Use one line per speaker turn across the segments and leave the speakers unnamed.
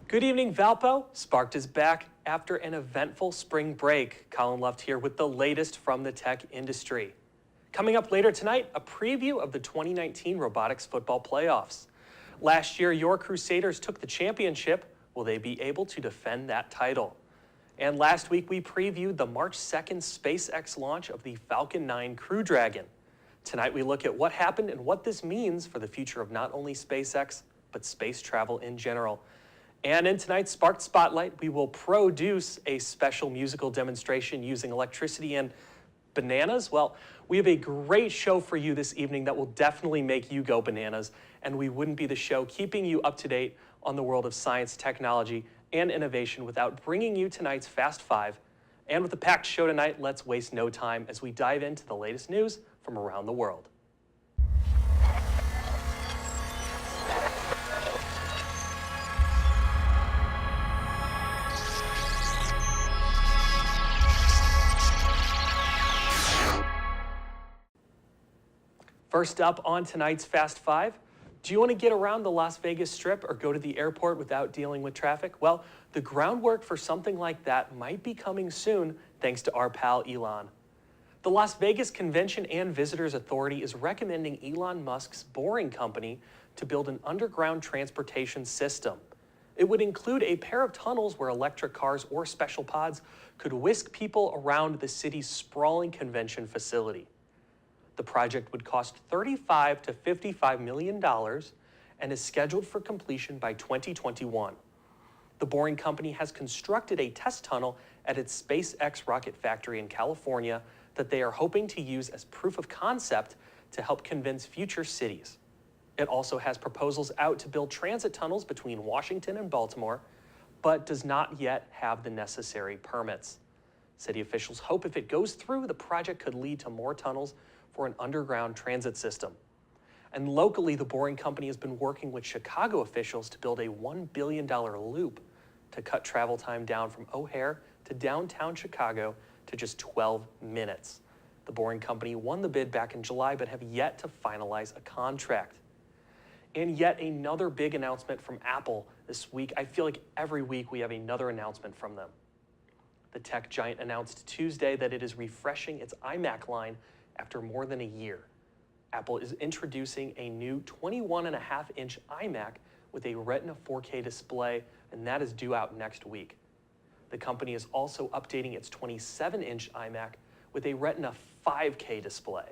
Good evening, VALPO. Sparked is back after an eventful spring break. Colin Luft here with the latest from the tech industry. Coming up later tonight, a preview of the 2019 Robotics Football Playoffs. Last year, your Crusaders took the championship. Will they be able to defend that title? And last week, we previewed the March 2nd SpaceX launch of the Falcon 9 Crew Dragon. Tonight, we look at what happened and what this means for the future of not only SpaceX, but space travel in general. And in tonight's Sparked Spotlight, we will produce a special musical demonstration using electricity and bananas. Well, we have a great show for you this evening that will definitely make you go bananas, and we wouldn't be the show keeping you up to date on the world of science, technology, and innovation without bringing you tonight's Fast Five. And with the packed show tonight, let's waste no time as we dive into the latest news from around the world. First up on tonight's Fast Five, do you want to get around the Las Vegas Strip or go to the airport without dealing with traffic? Well, the groundwork for something like that might be coming soon thanks to our pal Elon. The Las Vegas Convention and Visitors Authority is recommending Elon Musk's Boring Company to build an underground transportation system. It would include a pair of tunnels where electric cars or special pods could whisk people around the city's sprawling convention facility. The project would cost $35 to $55 million and is scheduled for completion by 2021. The Boring Company has constructed a test tunnel at its SpaceX rocket factory in California that they are hoping to use as proof of concept to help convince future cities. It also has proposals out to build transit tunnels between Washington and Baltimore, but does not yet have the necessary permits. City officials hope if it goes through, the project could lead to more tunnels for an underground transit system. And locally, the Boring Company has been working with Chicago officials to build a $1 billion loop to cut travel time down from O'Hare to downtown Chicago to just 12 minutes. The Boring Company won the bid back in July, but have yet to finalize a contract. And yet another big announcement from Apple this week. I feel like every week we have another announcement from them. The tech giant announced Tuesday that it is refreshing its iMac line after more than a year. Apple is introducing a new 21.5-inch iMac with a Retina 4K display, and that is due out next week. The company is also updating its 27-inch iMac with a Retina 5K display.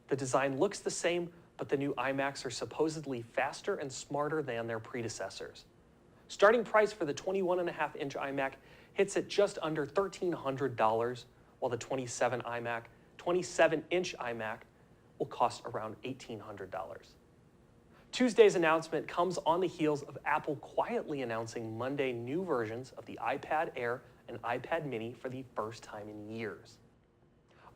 The design looks the same, but the new iMacs are supposedly faster and smarter than their predecessors. Starting price for the 21.5-inch iMac hits at just under $1,300, while the 27-inch iMac will cost around $1,800. Tuesday's announcement comes on the heels of Apple quietly announcing Monday new versions of the iPad Air and iPad Mini for the first time in years.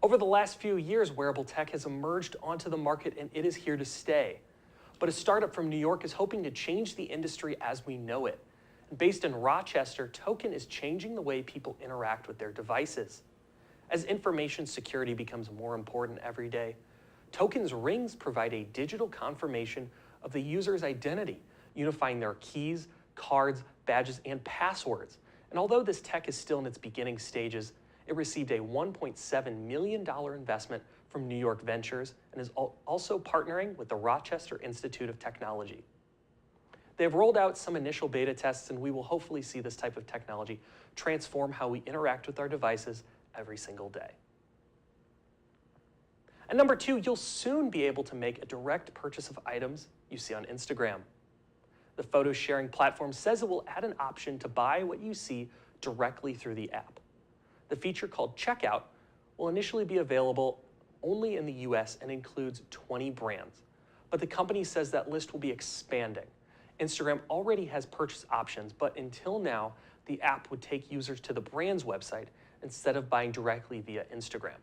Over the last few years, wearable tech has emerged onto the market and it is here to stay. But a startup from New York is hoping to change the industry as we know it. Based in Rochester, Token is changing the way people interact with their devices. As information security becomes more important every day, Token's rings provide a digital confirmation of the user's identity, unifying their keys, cards, badges, and passwords. And although this tech is still in its beginning stages, it received a $1.7 million investment from New York Ventures and is also partnering with the Rochester Institute of Technology. They have rolled out some initial beta tests, and we will hopefully see this type of technology transform how we interact with our devices every single day. And number two, you'll soon be able to make a direct purchase of items you see on Instagram. The photo sharing platform says it will add an option to buy what you see directly through the app. The feature called Checkout will initially be available only in the US and includes 20 brands. But the company says that list will be expanding. Instagram already has purchase options, but until now, the app would take users to the brand's website instead of buying directly via Instagram.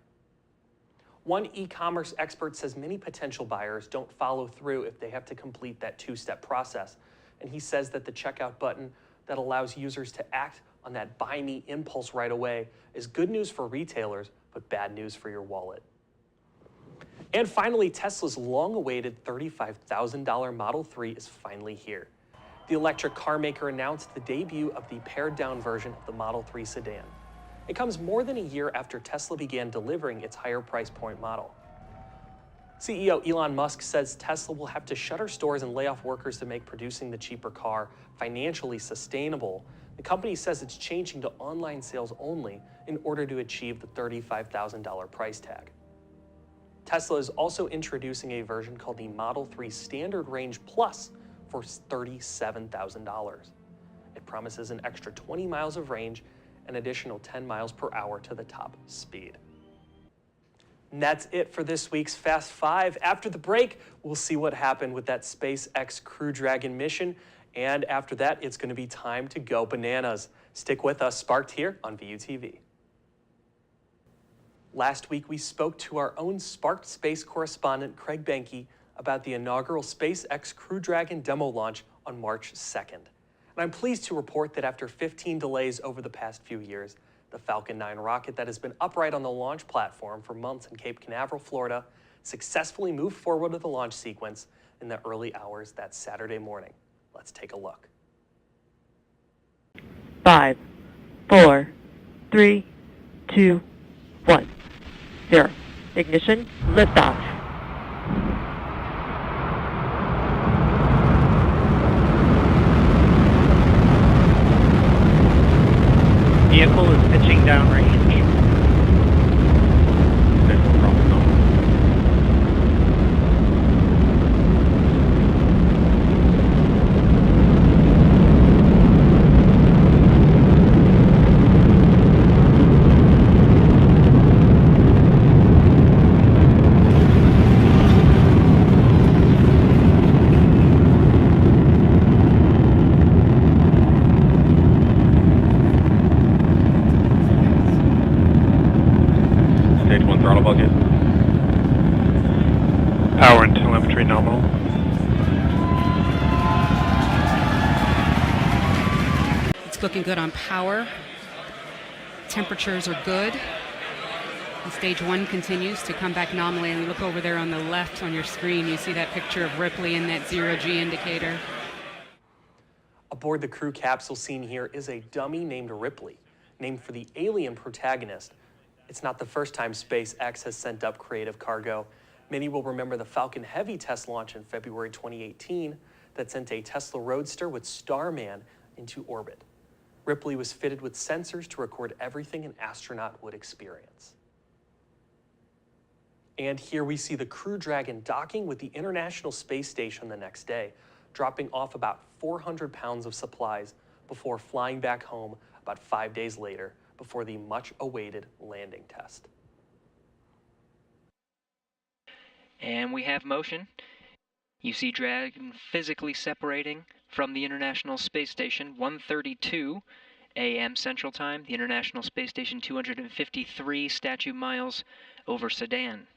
One e-commerce expert says many potential buyers don't follow through if they have to complete that two-step process. And he says that the checkout button that allows users to act on that buy me impulse right away is good news for retailers, but bad news for your wallet. And finally, Tesla's long-awaited $35,000 Model 3 is finally here. The electric car maker announced the debut of the pared-down version of the Model 3 sedan. It comes more than a year after Tesla began delivering its higher price point model. CEO Elon Musk says Tesla will have to shutter stores and lay off workers to make producing the cheaper car financially sustainable. The company says it's changing to online sales only in order to achieve the $35,000 price tag. Tesla is also introducing a version called the Model 3 Standard Range Plus for $37,000. It promises an extra 20 miles of range and additional 10 miles per hour to the top speed. And that's it for this week's Fast 5. After the break, we'll see what happened with that SpaceX Crew Dragon mission. And after that, it's going to be time to go bananas. Stick with us, Sparked here on VUTV. Last week, we spoke to our own Sparked Space correspondent, Craig Benke, about the inaugural SpaceX Crew Dragon demo launch on March 2nd. And I'm pleased to report that after 15 delays over the past few years, the Falcon 9 rocket that has been upright on the launch platform for months in Cape Canaveral, Florida, successfully moved forward with the launch sequence in the early hours that Saturday morning. Let's take a look.
5, 4, 3, 2, 1, 0. Ignition, liftoff.
Vehicle is pitching downrange. Power and telemetry nominal.
It's looking good on power. Temperatures are good. And stage 1 continues to come back nominally. And look over there on the left on your screen, you see that picture of Ripley and that zero-G indicator.
Aboard the crew capsule seen here is a dummy named Ripley, named for the alien protagonist. It's not the first time SpaceX has sent up creative cargo. Many will remember the Falcon Heavy test launch in February 2018 that sent a Tesla Roadster with Starman into orbit. Ripley was fitted with sensors to record everything an astronaut would experience. And here we see the Crew Dragon docking with the International Space Station the next day, dropping off about 400 pounds of supplies before flying back home about 5 days later before the much-awaited landing test.
And we have motion. You see Dragon physically separating from the International Space Station, 1:32 a.m. Central Time. The International Space Station, 253 statute miles over Sedan.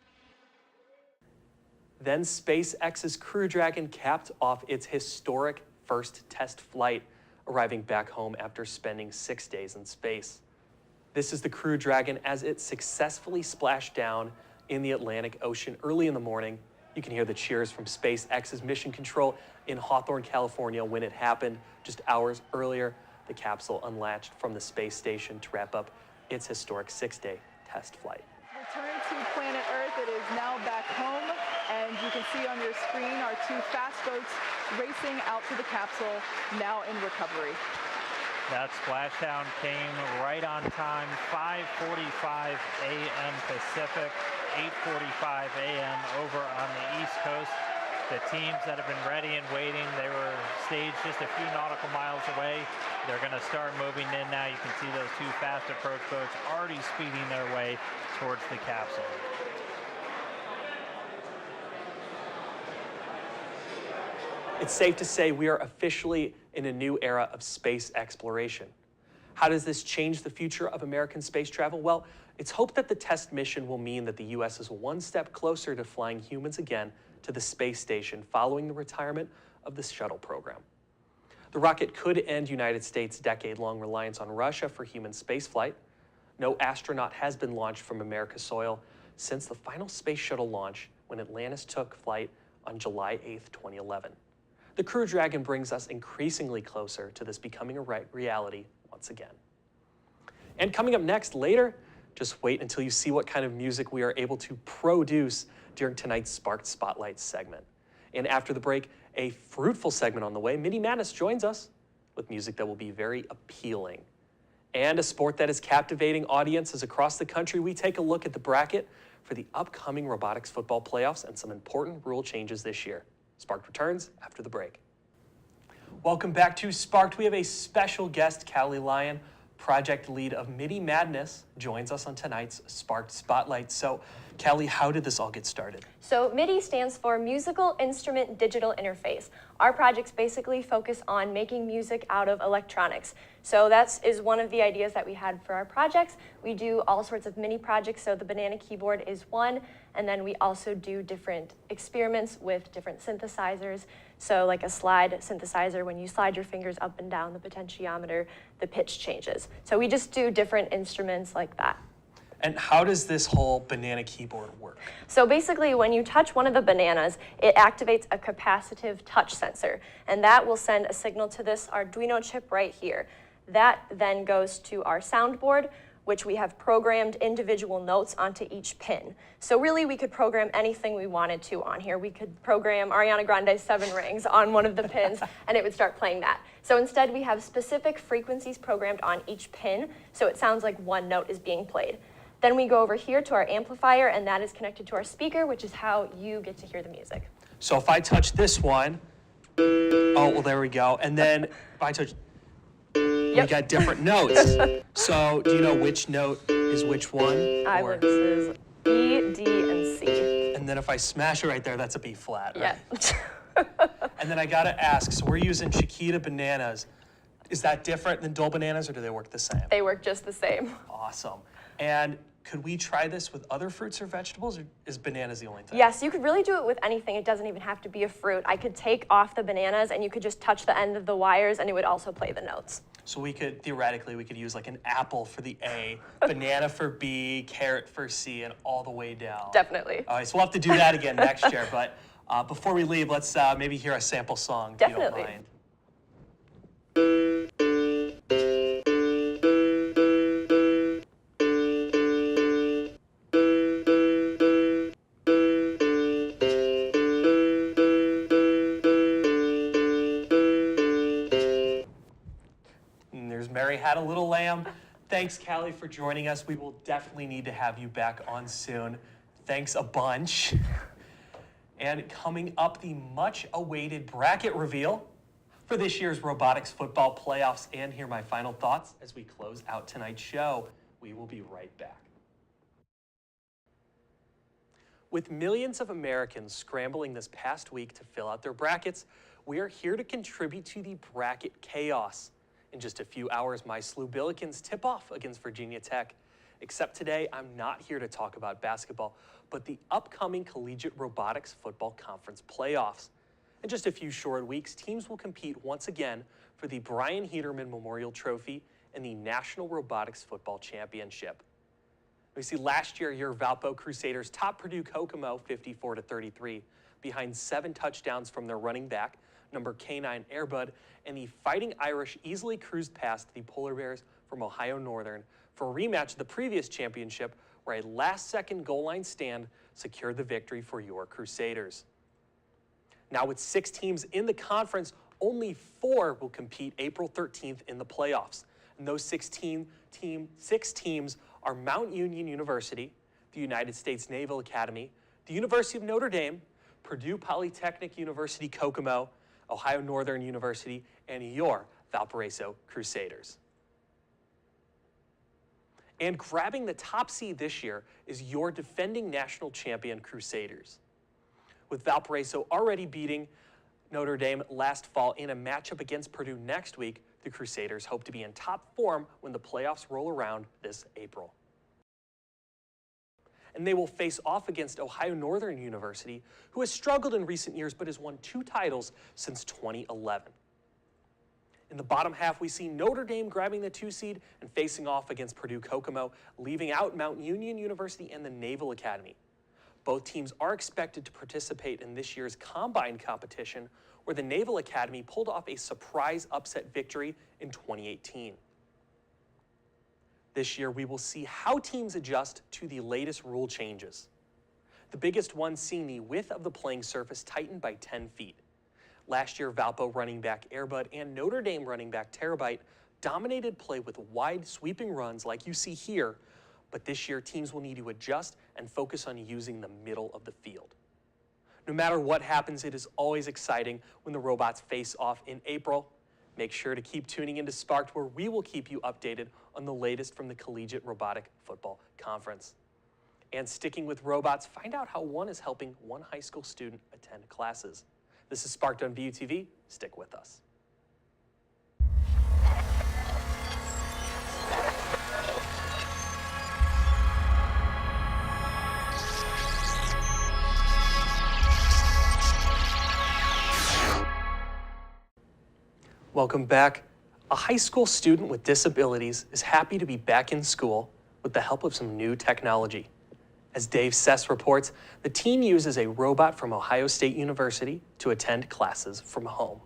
Then SpaceX's Crew Dragon capped off its historic first test flight, arriving back home after spending 6 days in space. This is the Crew Dragon as it successfully splashed down in the Atlantic Ocean early in the morning. You can hear the cheers from SpaceX's mission control in Hawthorne, California when it happened just hours earlier. The capsule unlatched from the space station to wrap up its historic 6-day test flight.
Return to planet Earth. It is now back home, and you can see on your screen our 2 fast boats racing out to the capsule, now in recovery.
That splashdown came right on time, 5:45 a.m. Pacific, 8:45 a.m. over on the East Coast. The teams that have been ready and waiting, they were staged just a few nautical miles away. They're going to start moving in now. You can see those 2 fast approach boats already speeding their way towards the capsule.
It's safe to say we are officially in a new era of space exploration. How does this change the future of American space travel? Well, it's hoped that the test mission will mean that the U.S. is one step closer to flying humans again to the space station following the retirement of the shuttle program. The rocket could end United States' decade-long reliance on Russia for human spaceflight. No astronaut has been launched from America's soil since the final space shuttle launch when Atlantis took flight on July 8, 2011. the Crew Dragon brings us increasingly closer to this becoming a reality once again. And coming up next later, just wait until you see what kind of music we are able to produce during tonight's Sparked Spotlight segment. And after the break, a fruitful segment on the way. Mini Madness joins us with music that will be very appealing. And a sport that is captivating audiences across the country. We take a look at the bracket for the upcoming robotics football playoffs and some important rule changes this year. Sparked returns after the break. Welcome back to Sparked. We have a special guest, Callie Lyon, project lead of Mini Madness, joins us on tonight's Sparked Spotlight. So, Callie, how did this all get started?
So MIDI stands for Musical Instrument Digital Interface. Our projects basically focus on making music out of electronics. So that is one of the ideas that we had for our projects. We do all sorts of mini projects, so the banana keyboard is one, and then we also do different experiments with different synthesizers. So like a slide synthesizer, when you slide your fingers up and down the potentiometer, the pitch changes. So we just do different instruments like that.
And how does this whole banana keyboard work?
So basically, when you touch one of the bananas, it activates a capacitive touch sensor, and that will send a signal to this Arduino chip right here. That then goes to our soundboard, which we have programmed individual notes onto each pin. So really, we could program anything we wanted to on here. We could program Ariana Grande's 7 Rings on one of the pins, and it would start playing that. So instead, we have specific frequencies programmed on each pin, so it sounds like one note is being played. Then we go over here to our amplifier, and that is connected to our speaker, which is how you get to hear the music.
So if I touch this one, oh, well, there we go. And then if I touch, we got different notes. So do you know which note is which one?
I believe this is E, D, and C.
And then if I smash it right there, that's a B flat, right?
Yeah.
And then I gotta ask, so we're using Chiquita bananas. Is that different than Dole bananas, or do they work the same?
They work just the same.
Awesome. And could we try this with other fruits or vegetables, or is bananas the only thing?
Yes, you could really do it with anything. It doesn't even have to be a fruit. I could take off the bananas, and you could just touch the end of the wires, and it would also play the notes.
So we could, theoretically, we could use like an apple for the A, banana for B, carrot for C, and all the way down.
Definitely.
All right, so we'll have to do that again next year. But before we leave, let's maybe hear a sample song, if you don't mind. Mary Had a Little Lamb. Thanks, Callie, for joining us. We will definitely need to have you back on soon. Thanks a bunch. And coming up, the much-awaited bracket reveal for this year's Robotics Football Playoffs. And here are my final thoughts as we close out tonight's show. We will be right back. With millions of Americans scrambling this past week to fill out their brackets, we are here to contribute to the bracket chaos. In just a few hours, my SLU Billikens tip off against Virginia Tech. Except today, I'm not here to talk about basketball, but the upcoming Collegiate Robotics Football Conference playoffs. In just a few short weeks, teams will compete once again for the Brian Heaterman Memorial Trophy and the National Robotics Football Championship. We see last year, your VALPO Crusaders topped Purdue Kokomo 54-33, behind 7 touchdowns from their running back, number K9 Airbud, and the Fighting Irish easily cruised past the Polar Bears from Ohio Northern for a rematch of the previous championship, where a last-second goal line stand secured the victory for your Crusaders. Now, with 6 teams in the conference, only 4 will compete April 13th in the playoffs. And those 6 teams are Mount Union University, the United States Naval Academy, the University of Notre Dame, Purdue Polytechnic University Kokomo, Ohio Northern University, and your Valparaiso Crusaders. And grabbing the top seed this year is your defending national champion Crusaders. With Valparaiso already beating Notre Dame last fall in a matchup against Purdue next week, the Crusaders hope to be in top form when the playoffs roll around this April. And they will face off against Ohio Northern University, who has struggled in recent years but has won 2 titles since 2011. In the bottom half, we see Notre Dame grabbing the 2 seed and facing off against Purdue Kokomo, leaving out Mount Union University and the Naval Academy. Both teams are expected to participate in this year's combine competition, where the Naval Academy pulled off a surprise upset victory in 2018. This year, we will see how teams adjust to the latest rule changes. The biggest one seeing the width of the playing surface tightened by 10 feet. Last year, VALPO running back Airbud and Notre Dame running back Terabyte dominated play with wide sweeping runs like you see here, but this year teams will need to adjust and focus on using the middle of the field. No matter what happens, it is always exciting when the robots face off in April. Make sure to keep tuning into Sparked, where we will keep you updated on the latest from the Collegiate Robotic Football Conference. And sticking with robots, find out how one is helping one high school student attend classes. This is Sparked on VUTV. Stick with us. Welcome back. A high school student with disabilities is happy to be back in school with the help of some new technology. As Dave Sess reports, the teen uses a robot from Ohio State University to attend classes from home.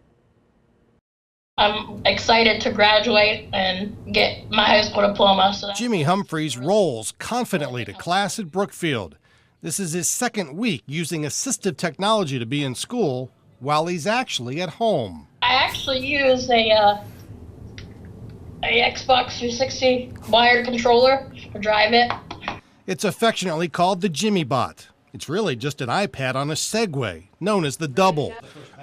I'm excited to graduate and get my high school diploma.
Jimmy Humphreys rolls confidently to class at Brookfield. This is his second week using assistive technology to be in school while he's actually at home.
I actually use a Xbox 360 wired controller to drive it.
It's affectionately called the Jimmy Bot. It's really just an iPad on a Segway, known as the Double.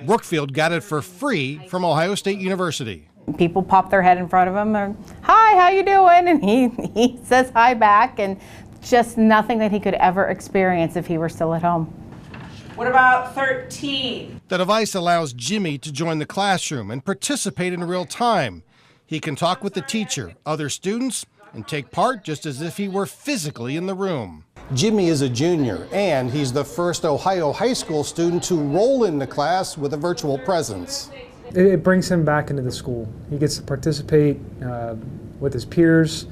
Brookfield got it for free from Ohio State University.
People pop their head in front of him and, "Hi, how you doing?" And he says hi back, and just nothing that he could ever experience if he were still at home.
What about 13?
The device allows Jimmy to join the classroom and participate in real time. He can talk with the teacher, other students, and take part just as if he were physically in the room.
Jimmy is a junior, and he's the first Ohio high school student to roll into class with a virtual presence.
It brings him back into the school. He gets to participate with his peers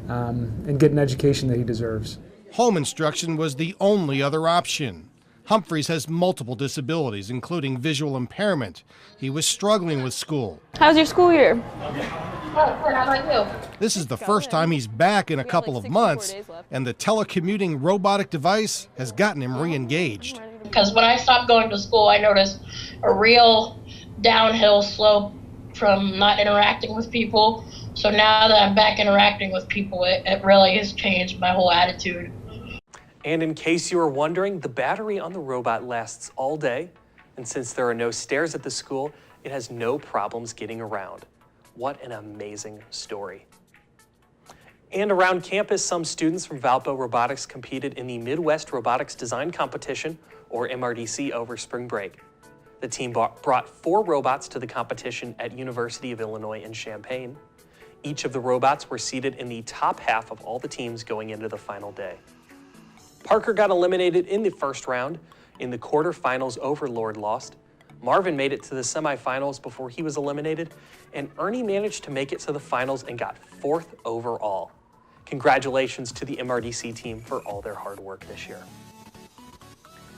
and get an education that he deserves.
Home instruction was the only other option. Humphreys has multiple disabilities, including visual impairment. He was struggling with school.
How's your school year?
How about you?
This is the first time he's back in a couple of months, and the telecommuting robotic device has gotten him re-engaged.
Because when I stopped going to school, I noticed a real downhill slope from not interacting with people. So now that I'm back interacting with people, it really has changed my whole attitude.
And in case you were wondering, the battery on the robot lasts all day, and since there are no stairs at the school, it has no problems getting around. What an amazing story. And around campus, some students from VALPO Robotics competed in the Midwest Robotics Design Competition, or MRDC, over spring break. The team brought 4 robots to the competition at University of Illinois in Champaign. Each of the robots were seated in the top half of all the teams going into the final day. Parker got eliminated in the first round. In the quarterfinals, Overlord lost. Marvin made it to the semifinals before he was eliminated, and Ernie managed to make it to the finals and got 4th overall. Congratulations to the MRDC team for all their hard work this year.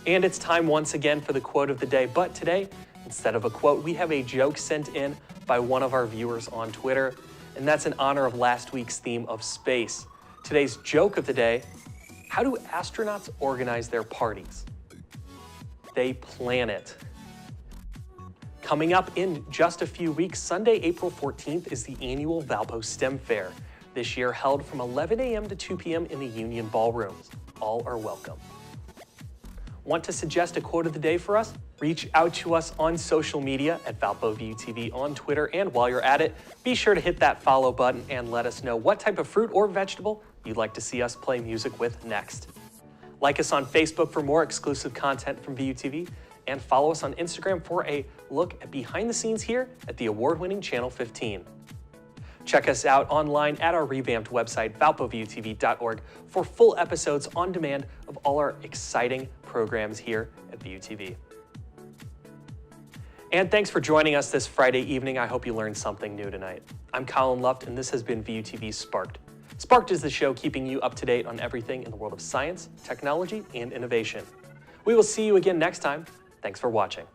And it's time once again for the quote of the day, but today, instead of a quote, we have a joke sent in by one of our viewers on Twitter, and that's in honor of last week's theme of space. Today's joke of the day: how do astronauts organize their parties? They plan it. Coming up in just a few weeks, Sunday, April 14th, is the annual VALPO STEM Fair. This year held from 11 a.m. to 2 p.m. in the Union Ballrooms. All are welcome. Want to suggest a quote of the day for us? Reach out to us on social media at VALPO VUTV on Twitter, and while you're at it, be sure to hit that follow button and let us know what type of fruit or vegetable you'd like to see us play music with next. Like us on Facebook for more exclusive content from VUTV, and follow us on Instagram for a look at behind the scenes here at the award-winning Channel 15. Check us out online at our revamped website, valpovutv.org, for full episodes on demand of all our exciting programs here at VUTV. And thanks for joining us this Friday evening. I hope you learned something new tonight. I'm Colin Luft, and this has been VUTV Sparked. Sparked is the show keeping you up to date on everything in the world of science, technology, and innovation. We will see you again next time. Thanks for watching.